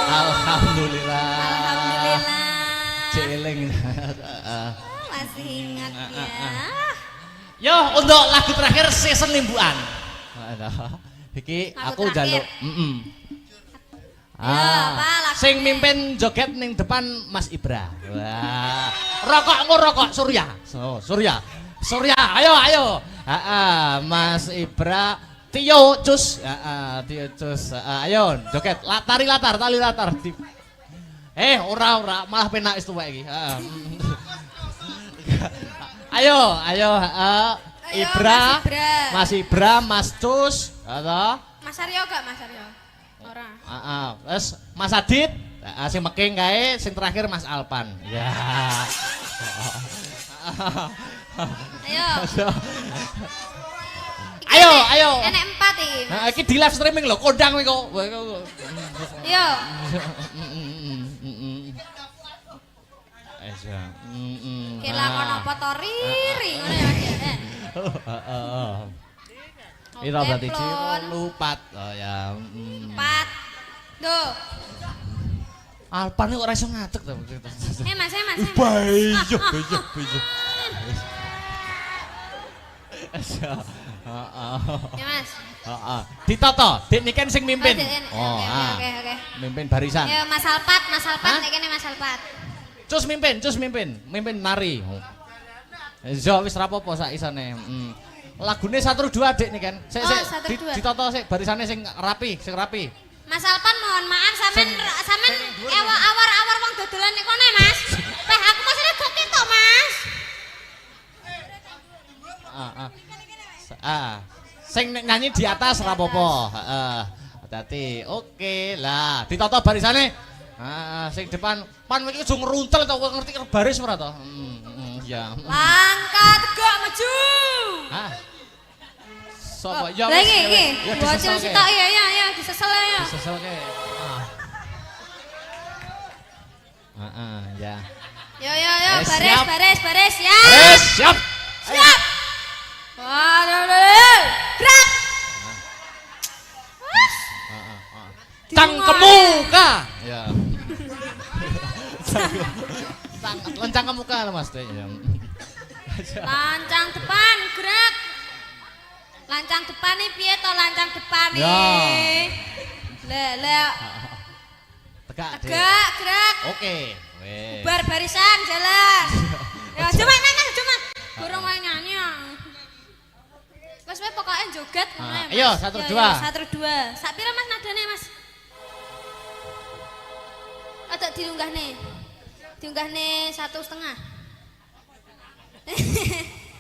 Alhamdulillah. Alhamdulillah. Celing. Masih ingat ya. Yo, untuk lagu terakhir season limbuan. Iki Lagu aku terakhir. jaluk. Apa lagunya? Sing mimpin joget ning depan Mas Ibra. Wah. Rokokmu rokok Surya. Surya. Surya, ayo. Mas Ibra, Tio Cus. Tio Cus. Ayo joget. Tali latar. Ora malah penak wis tuwek iki. Ayo, Ibra, Mas Ibra, Mas Cus, atau Mas Aryo gak Mas Aryo? Ora. Terus Mas Adit, sing meking kae, sing terakhir Mas Alpan. Ya. Ayo. Enek 4 iki. Nah, iki di live streaming lho, kondang kowe kok. Yo. Kira kono apa to riri ngono ya Mas. Piro berarti Ciro lupat. Oh ya. 4. Duh. Alpan kok ora iso ngadeg to. Mas. Bejo. Ya Mas. Ditoto, Dik niken sing mimpin. Oke. Mimpin barisan. Ya Mas Alpat nek kene Mas Alpat. Cus mimpin nari. Zo wis rapopo sak isane. Lagune 1 2 Dik niken. Sik ditoto sik barisane sing rapi. Mas Alpan mohon maaf sampean awar-awar wong dodolan nek kono Mas. Teh aku masih gak ketok Mas. Sing nyanyi di atas rapopo. Hati-hati. Oke lah, ditoto barisane. Sing depan pan iki aja ngruntel to, ngerti baris ora to? Ya. Langkah tegak maju. Sopo? Ya wis. Iki. Bocil sitok ya, disesel ya. Diseselke. Ya. Yo, baris ya. Siap. Waduh. Gerak. Cangkemmu ka. Ya. Lencang ke muka lah Mas. Lancang depan, gerak. Lancang depan nih piye to lancang depan nih? Le. Tegak, gerak. Oke. Wes. Bar barisan jalan. Ya cuma burung wae nyanyi. Wes pokoke joget ngono ya. Ayo 1 2. 1 2. Sak pira Mas nadane Mas? Ada diunggahne 1,5.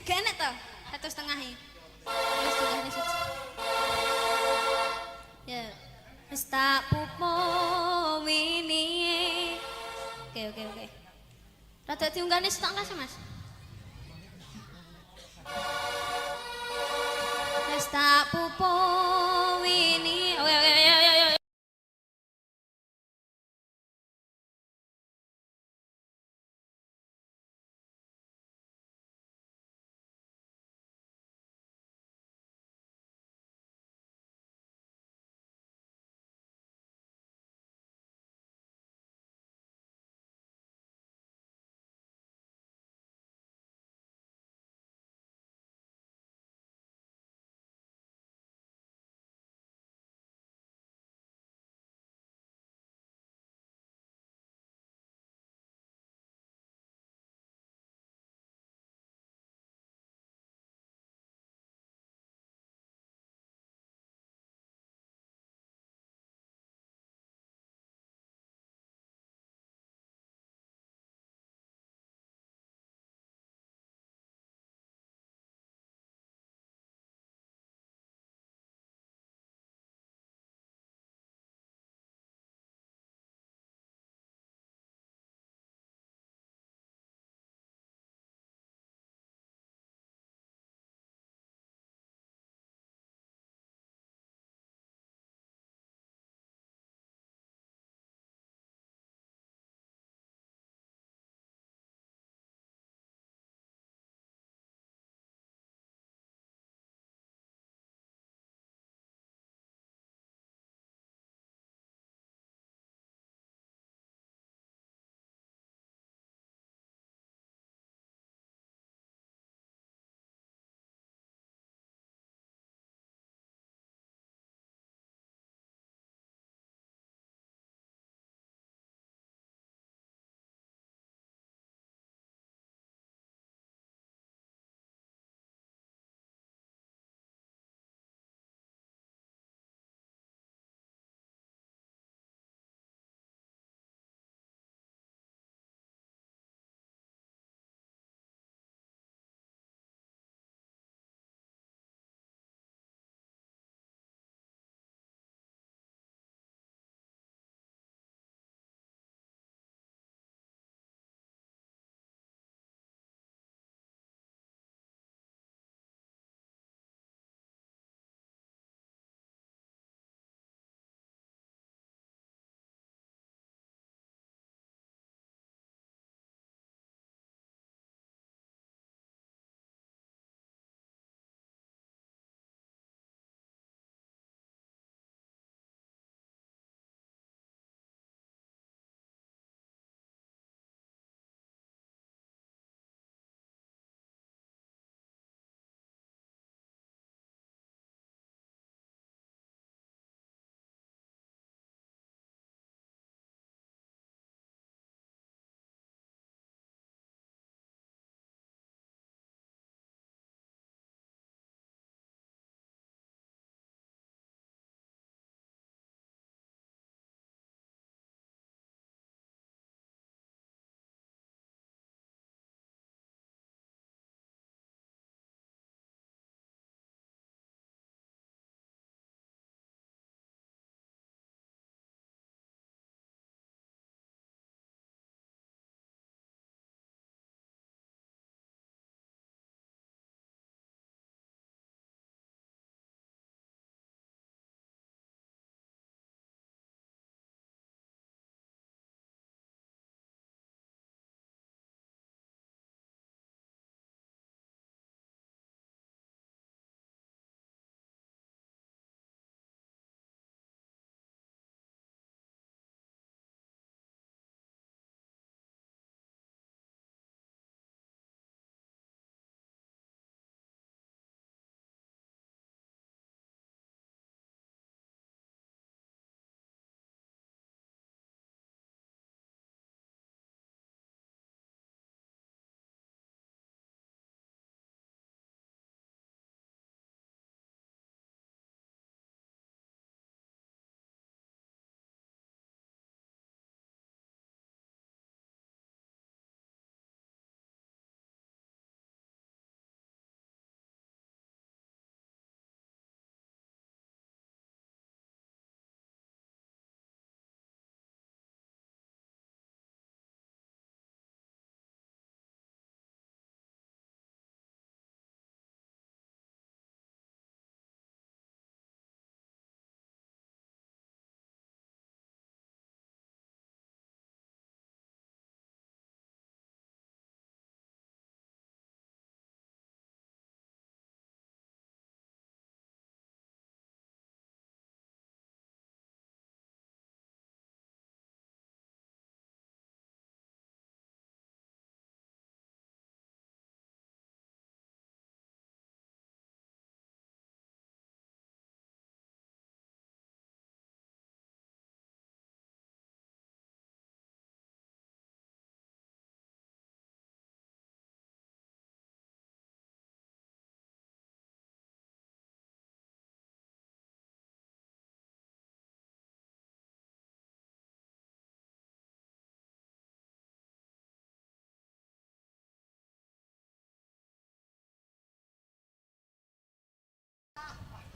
Gak enak toh 1,5 Wis diunggahne siji. Ya. Wis tak pupo wingi. Oke. Rada diunggahne setok kasih Mas. Wis tak pupo wingi. Oke.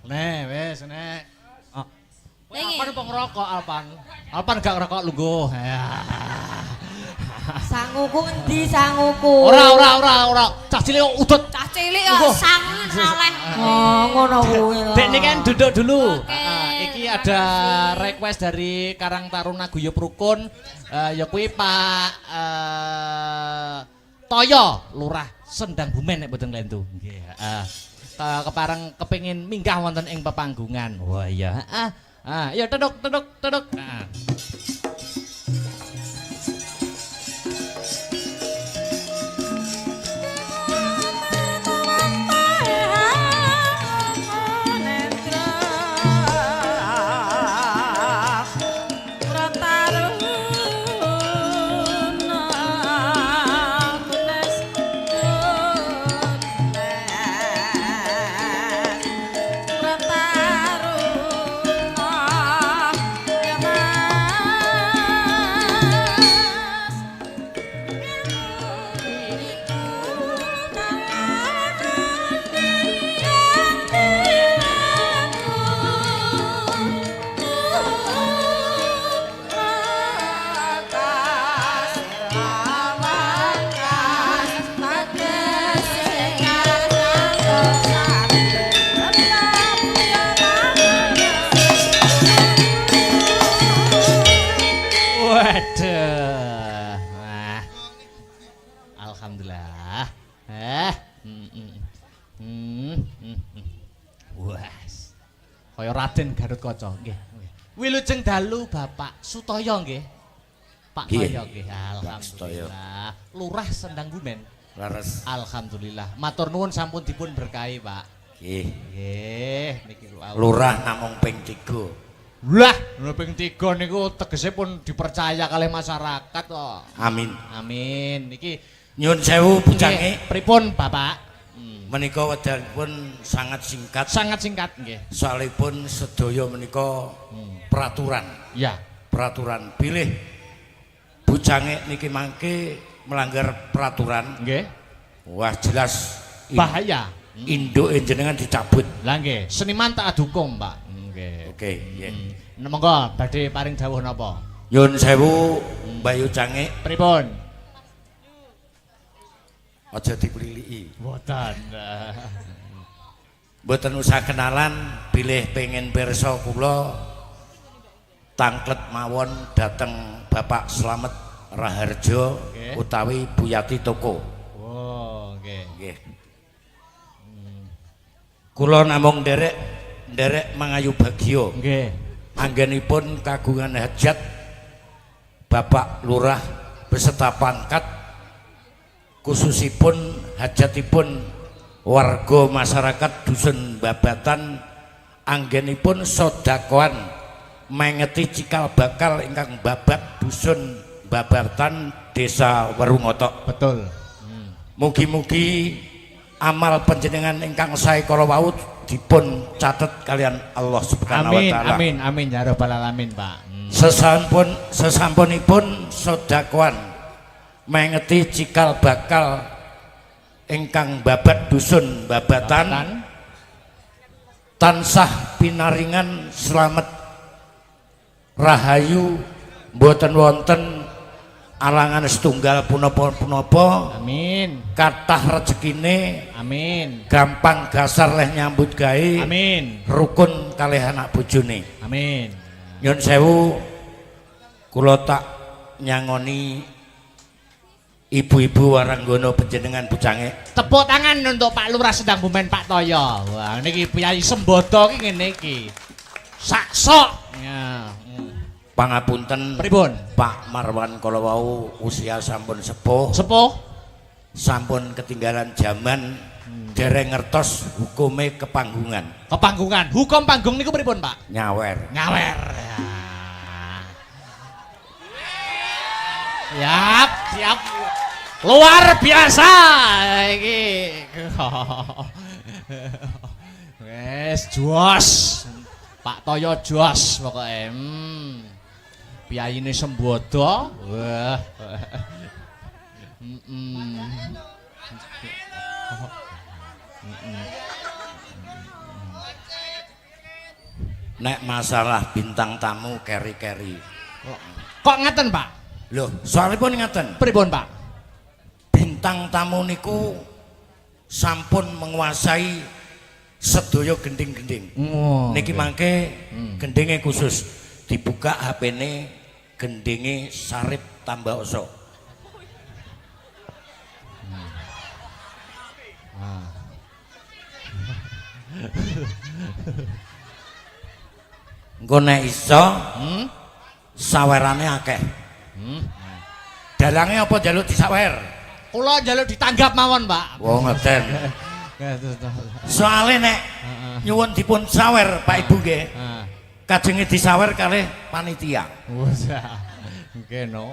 Nek wis nek. Oh. Niki. Alpan apa ngerokok Alpan? Alpan gak ngerokok lungguh. Ya. Sanguku endi sanguku? Ora. Cah cilik kok udut. Cah cilik kok sangun saleh. Oh, ngono kuwi. Dek niki kan duduk dulu. Oke. Iki ada request dari Karang Taruna Guyub Rukun. Ya kuwi Pak Toyo Lurah Sendang Bumen nek boten klentu. Nggih, heeh. Kepareng kepengin minggah wonten ing pepanggungan. Wah iya, heeh. Ya teduk. Nah. Waduh. Wah. Alhamdulillah. Wes. Kaya Raden Garutkaca nggih. Wilujeng dalu Bapak Sutoyo nggih. Pak Toyo nggih. Alhamdulillah. Lurah Sendang Bumen. Laras. Alhamdulillah. Matur nuwun sampun dipun berkahi, Pak. Nggih. Nggih, niki Lurah namung ping 3. Lah, ping 3 niku tegese pun dipercaya kalih masyarakat kok. Amin. Amin. Niki Nyuwun sewu bujange. Pripun, Bapak? Menika wekdalipun sangat singkat. Sangat singkat nggih. Soalipun sedaya menika peraturan. Ya. Peraturan pilih bujange niki mangke melanggar peraturan. Nggih. Wah jelas Bahaya. Induke jenengan dicabut. Lah nggih, seniman tak adukum, Pak. Nggih. Oke, nggih. Monggo badhe paring dawuh napa? Nyuwun sewu Bayu Cange Pripun? aja dipriliki. Mboten. Mboten usah kenalan, bilih pengen pirsa kula tangklet mawon dateng Bapak Slamet Raharjo utawi Buyati Toko. Oh, nggih. Nggih. Kula namung nderek mangayu bagya. Nggih. Anggenipun kagungan hajat Bapak Lurah beserta pangkat khususipun hajatipun warga masyarakat dusun Babatan anggenipun sodakoan mengeti cikal bakal ingkang babat dusun Babatan desa Werungotok. Betul. Mugi-mugi amal panjenengan ingkang sae kala wau dipun catet kalian Allah Subhanahu wa taala. Amin ya rabbal alamin, Pak. Sesampunipun sodakoan mengeti cikal bakal ingkang babat dusun Babatan tansah pinaringan slamet rahayu mboten wonten alangan setunggal punapa-punapa. Amin. Kathah rejekine. Amin. Gampang gasar leh nyambut gawe. Amin. Rukun kalih anak bojone. Amin. Nyun sewu kula tak nyangoni ibu-ibu waranggono panjenengan bujange. Tepuk tangan untuk Pak Lurah Sendang Bumen Pak Toyo. Wah, niki Piyai Sembodo ki ngene iki. Saksok. Ya. Pangapunten Pripun? Pak Marwan kala wau usia sampun sepuh. Sepuh. Sampun ketinggalan zaman dereng ngertos hukume kepanggungan. Kepanggungan. Hukum panggung niku pripun, Pak? Nyawer. Nyawer. Siap, siap. Luar biasa iki. Wes jos. Pak Toyo jos pokoke. Piyayine Sembodo. Wah. nek masalah bintang tamu keri-keri. Kok ngaten, Pak? Loh, soalipun ngaten. Pripun, Pak? Bintang tamu niku sampun menguasai sedaya gending-gending. Oh, Niki mangke gendinge khusus dibuka HP-ne gendinge Sarip Tambaoso. Engko nek iso sawerane akeh. Dalange apa njaluk disawer? Kula njaluk ditanggap mawon, Pak. Oh ngeten. Soale nek nyuwun dipun sawer Pak Ibu nggih. Kajenge disawer kalih panitia. Wes. Nggih no.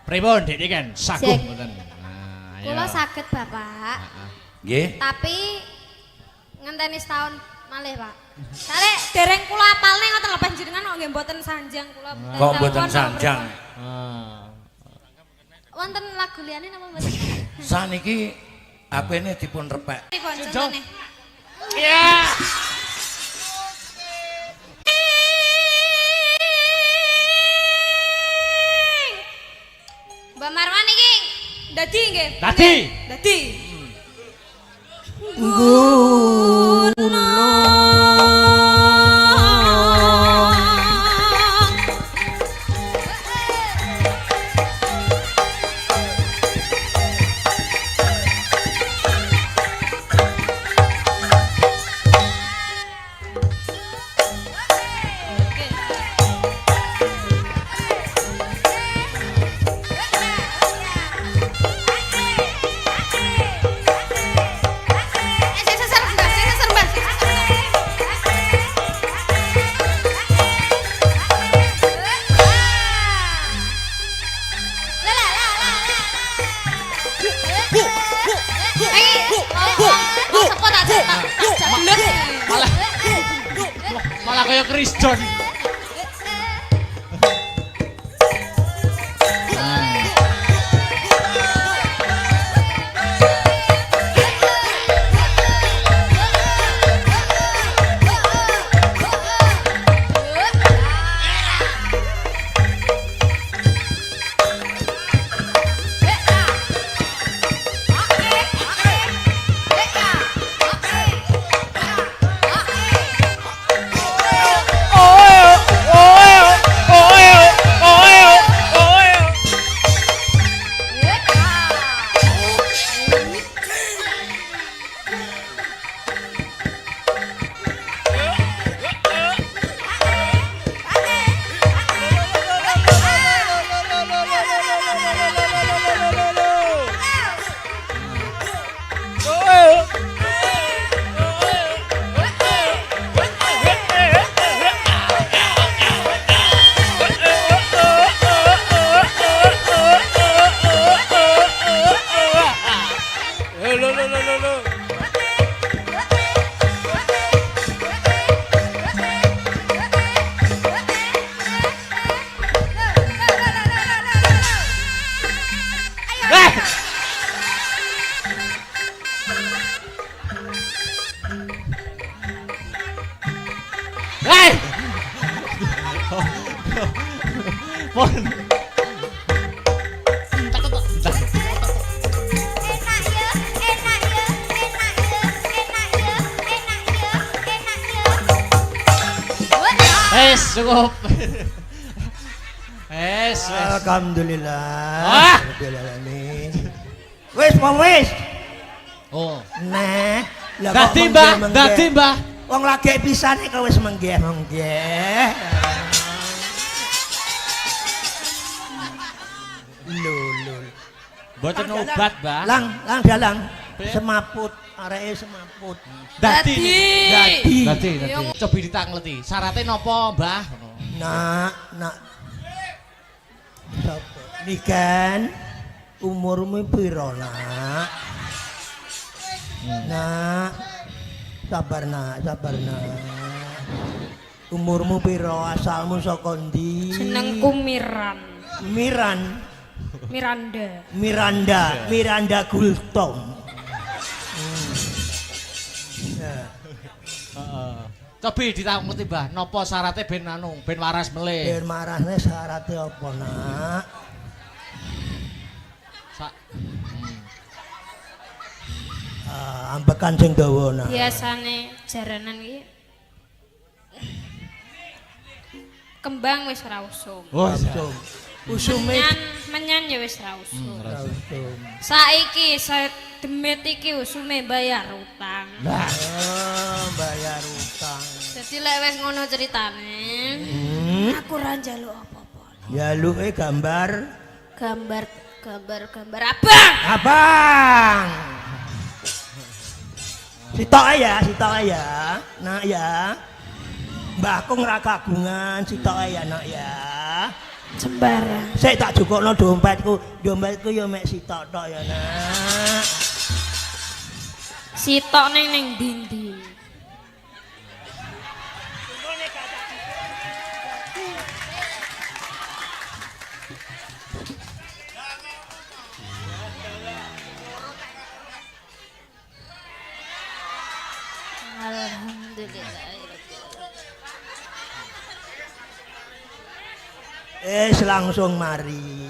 Pripun Dik kan saguh Cek. mboten. Kula saged Bapak. Nggih. Tapi ngenteni setahun malih, Pak. Soale dereng kula apalne ngoten lho panjenengan kok nggih mboten sanjang kula. Kok mboten sanjang? Wonten lagu liyane napa mboten? Saniki HP-ne dipun repek. Pripun contone? Ya. Mbak Marwan iki dadi nggih. Dadi. Dadi. Malah kaya Chris John. Cukup. Alhamdulillah. Rabbil alamin. Wis, wis. Oh. Nah, lah dadi Mbah. Wong lagi pisane kok wis menggeh. Lho. Mboten obat, Mbah. Lang dalang. Semaput, areke semaput. Dadi. Iya. Coba ditangleti. Syaratnya napa, Mbah? Nak. Sapa? Nikan umurmu piro, Nak? Nak. Sabar, Nak. Umurmu piro? Asalmu saka ndi? Jenengku Miran. Miran. Miranda Gultom. Cobi ditakuti Mbah, napa syaratnya ben ben waras melih? Ben marahne syaratnya apa, Nak? Ambekan sing dawa, Nak. Biasane jaranan iki kembang wis ora usum. Langsung. Usume Menyan ya wis ora usum. langsung. Saiki demit iki usume bayar utang. Bayar utang. Jadi lek wis ngono ceritane, aku ora njaluk apa-apa. Jaluke gambar Gambar abang. abang. Sitok ya. Nak ya. Mbahku ora kagungan, sitok ya, Nak ya. Sembarang. Sik tak jukukno dompetku. Dompetku ya mek sitok tok ya, Nak. Sitok ning ndi? Alhamdulillah. Langsung mari.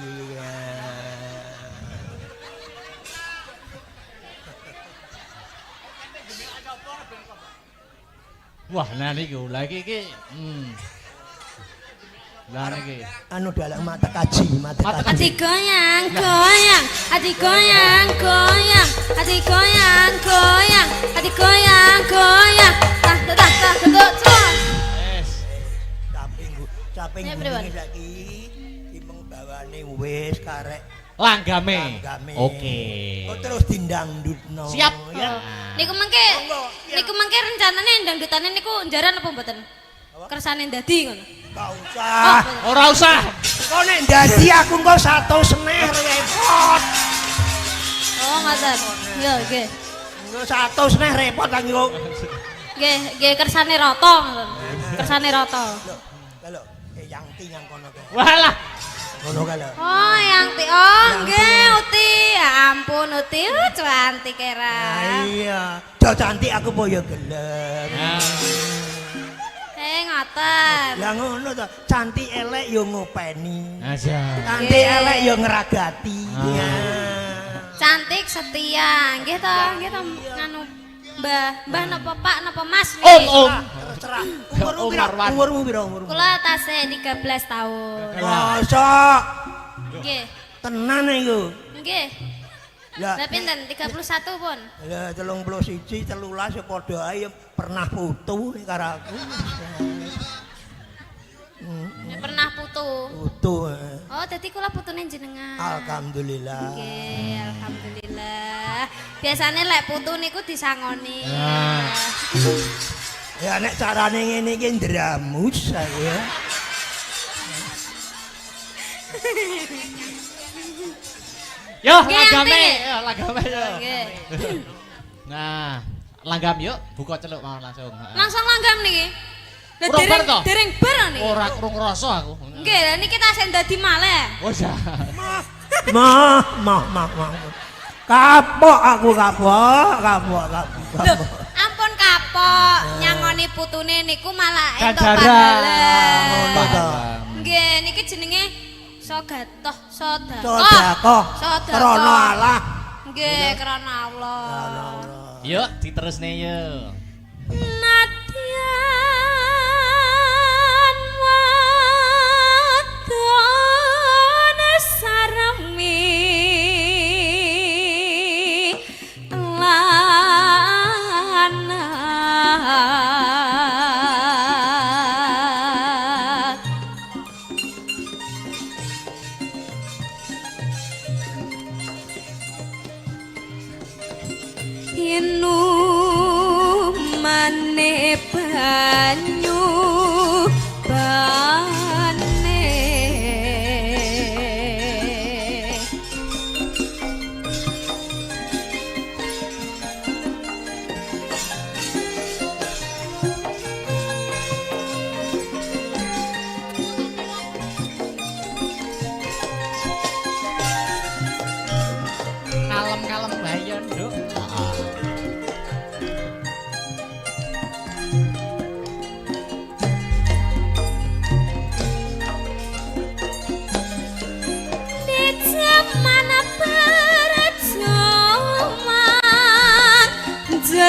Wah, nah niku lagi iki. Lah niki. Anu dalam mata kaji. Hati goyang. Hati goyang. Caping bunyi lagi. Timeng bawane wis karek. Langgame. Oke. Oh, terus dindangdutno. Siap. Ya. Niku mengke rencanane dangdutane niku njaran apa mboten? Kersane ndadi ngono. Gak usah. Ora usah. Kok nek ndadi aku engko 100 repot. Oh, ngoten. Yo, nggih. Engko 100 repot lagi kok. Nggih kersane rata ngoten. Kersane rata. Lho, yang yang kono kae. Walah. Ngono kae lho. Oh, yang ti. Oh, nggih, Uti. Ya ampun, Uti. Cantik era. Iya. Jo cantik aku po ya gelem. Ngoten. Ya ngono to, cantik elek yo ngopeni. Aja. Cantik elek yo ngeragati. Ya. Cantik setia. Nggih to nganu Mbah napa Pak napa Mas niki? Om. Terserah. Umurmu piro? Kula tasih 13 tahun. Mosok. Nggih. Tenan iku. Nggih. Ya. Lah pinten? 31 pun. Ya 31, 13 ya padha ae pernah putu karo aku. Pernah putu. Putu. Oh, dadi kula putune jenengan. Alhamdulillah. Nggih, alhamdulillah. Biasane lek putu niku disangoni. Ya nek carane ngene iki ndramus ya. Yo, Ganti. langgame yo. Nggih. Nah, langgam yuk, buka celuk mau langsung. Langsung langgam niki. Lah Kurang bar to? dereng bar niki. Ora krung rasa aku. Nggih, lah niki tasih dadi malih. Oh ya. Mah. Kapok aku kapok. Loh, ampun kapok, nyangoni putune niku malah entuk Ganjaran. pahala. Ngono to. Nggih, niki jenenge sedekah. Sedekah. Krana Allah. Nggih, krana Allah. Yuk, diterusne yuk. Nadyan wadon sarami lanat inumane banyu bane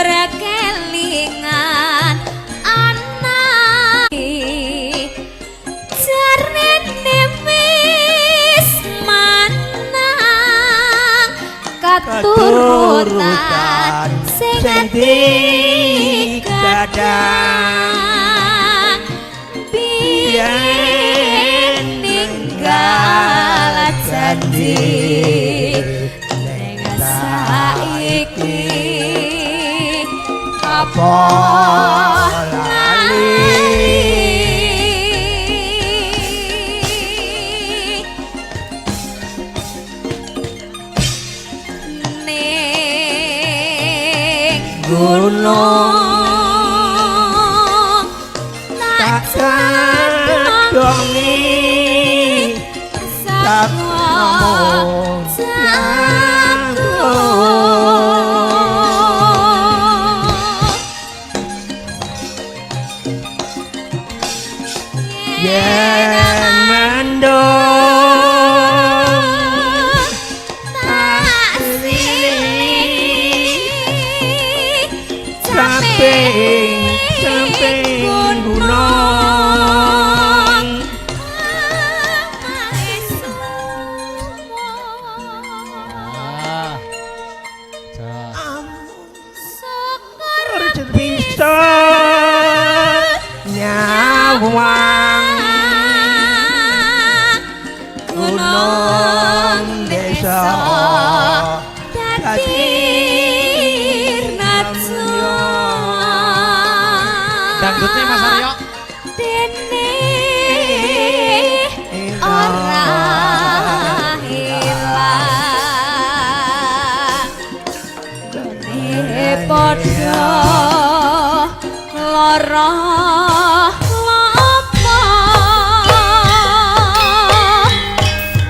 jora kelingan anak jarene wis manang katurutan sing digadang biyen ninggal janji ning saiki apa gunung tak sadongi sakmo yen mendung tak samping gunung syukur bisa nyawang gunung desa dadi dangdutnya Mas Aryo dene ora hilang dene padha lara lopo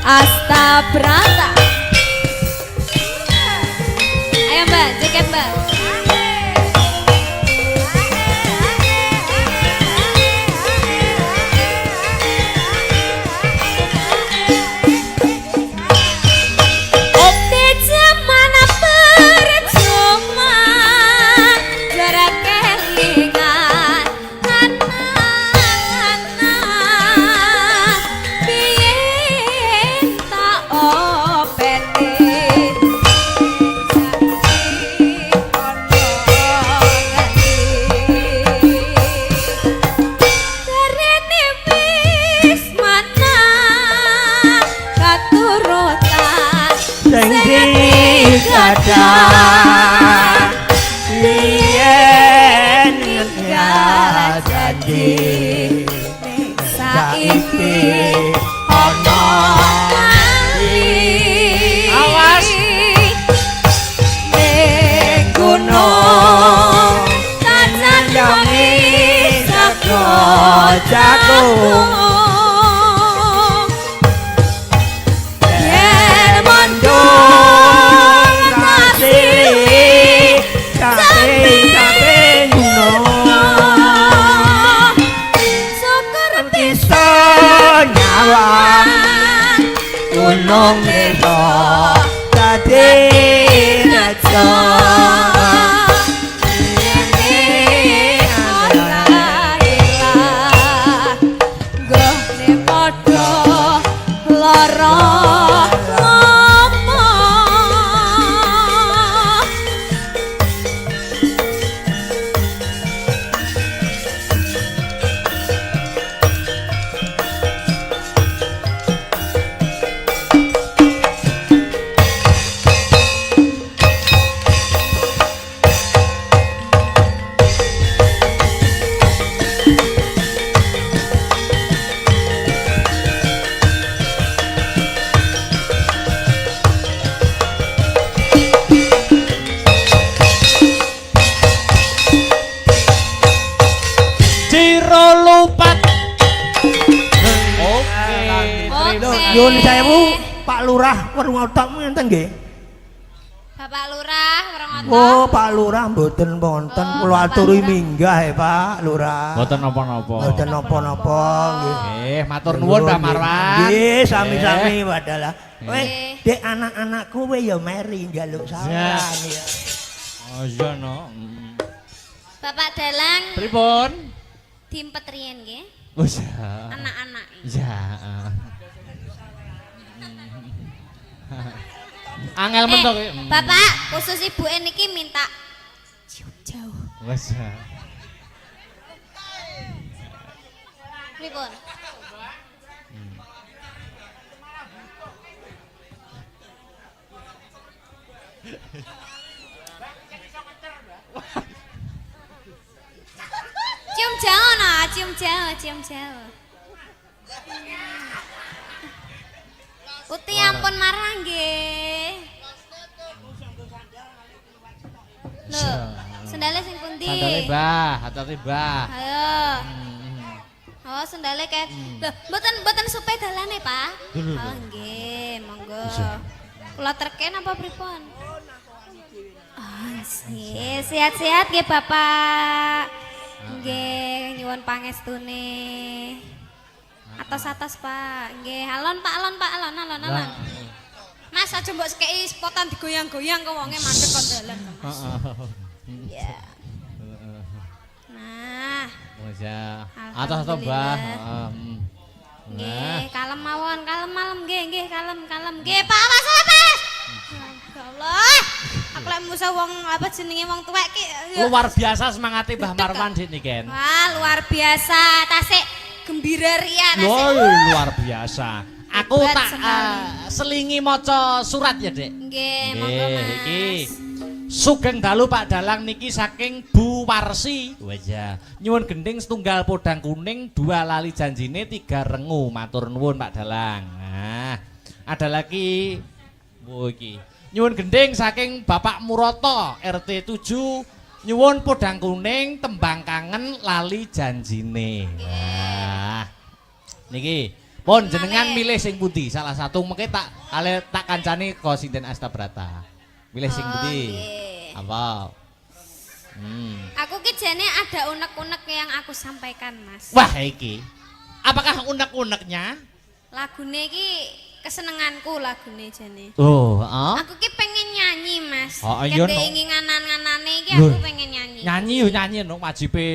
asta brata ayo Mbak joget Mbak. Lien ya janji saiki ono awas ning gunung tanan yangi saka jagung gunung desa dadi raja ora ilang gone padha lara Nyuwun sewu Pak Lurah Werngotok ngenten nggih. Bapak Lurah Werngotok. Oh, Pak Lurah mboten wonten kula aturi minggah Pak Lurah. mboten napa-napa. Mboten napa-napa nggih. Nggih, matur nuwun Pak Marwan. Nggih, sami-sami wadalah. Kowe dek anak-anakku kowe ya meri njaluk salam ya. Oh iya no. Bapak Dalang Pripun? diempet riyen nggih. Wis ya. Anak-anak. Ya. Angel men to. Bapak, khusus ibu niki minta jauh. Wis ya. Pripun? Cium jauh nah, cium jauh. Uti ampun marah nggih. Lho, sendale sing pundi? Sandale Mbah, hati-hati Mbah. Ayo. Oh, sendale kayak. Loh, mboten supe dalane, Pak. Oh, nggih, monggo. Kula terken apa pripun? Oh, sehat-sehat nggih, Bapak. Nggih, nyuwun pangestune. Atas-atas, Pak. Nggih, alon, Pak, alon. Mas aja mbok sekei spotan digoyang-goyang kok wonge mandek kon dalan, Mas. Iya. Nah, Wis ya. Atas-atas Mbah. nggih, kalem mawon, kalem malem nggih, kalem. Nggih, Pak, Mas. Ya Allah. Aku lek musa wong apa jenenge wong tuwek ki. Luar biasa semangate Mbah Marwan dik niken. Wah, luar biasa. Tasik gembira ria tasik. Luar biasa. Aku Hebat tak selingi maca surat ya, Dek. Nggih, monggo Mas. Iki sugeng dalu Pak Dalang niki saking Bu Warsi. Wajah. Nyuwun gending setunggal podang kuning, 2 lali janjine, 3 rengu. Matur nuwun Pak Dalang. Nah, ada lagi iki. Nyuwun gending saking Bapak Muroto RT 7. Nyuwun podang kuning, tembang kangen, lali janjine. Nah, niki pun jenengan milih sing pundi? Salah satu mengke tak kancani kok Sinden Astabrata. Milih sing pundi? Apa? Aku ki jane ada unek-unek yang aku sampaikan, Mas. Wah, iki. Apakah unek-uneknya? Lagune ki kesenenganku lagune jane. Oh, Aku ki pengen nyanyi, Mas. Oh, iya, no. Inginan-nganane iki aku pengen nyanyi. Nyanyi no, wajibe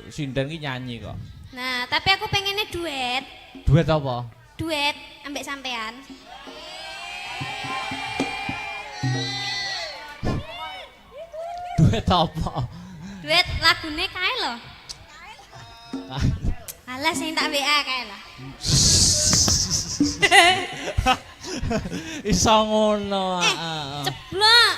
Sinden ki nyanyi kok. Nah, tapi aku pengennya duet. Duet apa? Duet ambek sampean. Duet apa? Duet lagune kae lho. Alah sing tak WA kae lho. Iso ngono. Ceblok.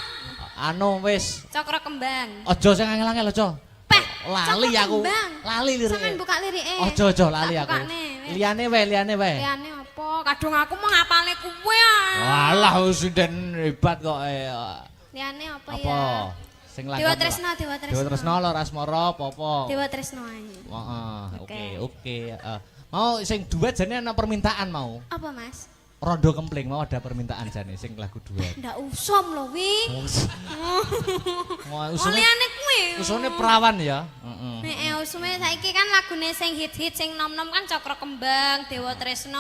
Anu wis. Cokro kembang. Aja sing angel-angel aja. Peh, Lali Cokro aku. Kembang. Lali lirike. Sampeyan buka lirike. Aja lali Tak aku. bukane, wis. Liyane wae. Liyane apa? Kadung aku mau ngapalne kuwe ah. Walah Sinden hebat kok. Liyane apa ya? Apa? Sing lagu. Dewa Tresna. Dewa Tresna Lor Asmara apa? Dewa Tresna ae. Heeh, oke. Mau sing duet jane ana permintaan mau. Apa, Mas? Rondo Kempling mau ada permintaan jane sing lagu duet. Ndak usom lho wi. Mau Oh liyane kuwi. usune perawan ya. Heeh. Heeh, usume saiki kan lagune sing hit-hit sing nom-nom kan Cokro Kembang, Dewa Tresno,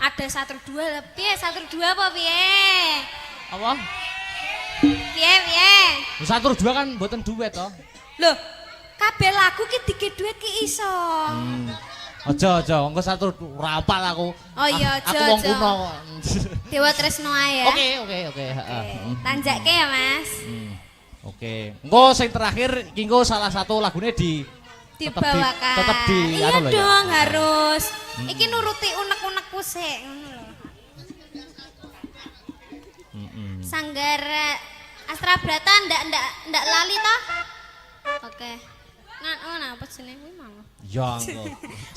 ada Satru 2. Lah piye Satru 2 apa piye? Apa? Piye? Satru 2 kan mboten duet to. Loh, kabeh lagu ki dike duet ki iso. Aja, engko Satru ora apal aku. Oh iya, Aku wong aja. kuno. Dewa Tresno ae ya. Oke, heeh. Tanjakke ya, Mas. Oke. Engko sing terakhir iki engko salah satu lagune Dibawakan. tetep di iya anu lho ya. dong harus. Iki nuruti unek-unekku sik ngono lho. Sanggar Astra Brata ndak lali toh? Oke. Nah, apa jenenge kuwi mau? Ya engko.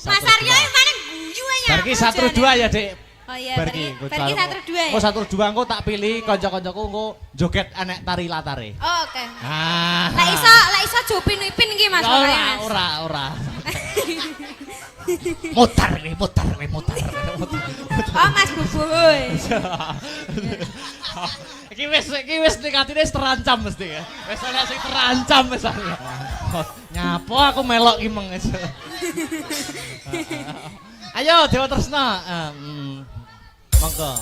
Mas Aryo iki paling guyu aja. Bar ki Satru 2 ya, Dik. Oh iya, pergi Satru 2 ya. Oh Satru 2 engko tak pilih kanca-kancaku engko joget anek tari latare. Oh, oke. Ah. Lek iso jopin-ipin iki Mas. Ora. Mutar. Oh, Mas Bubuy. Iki wis nekatine terancam mesti ya. Wis ana sing terancam wis. Nyapa aku melok ki meng. Ayo Dewa Tresna. Monggo.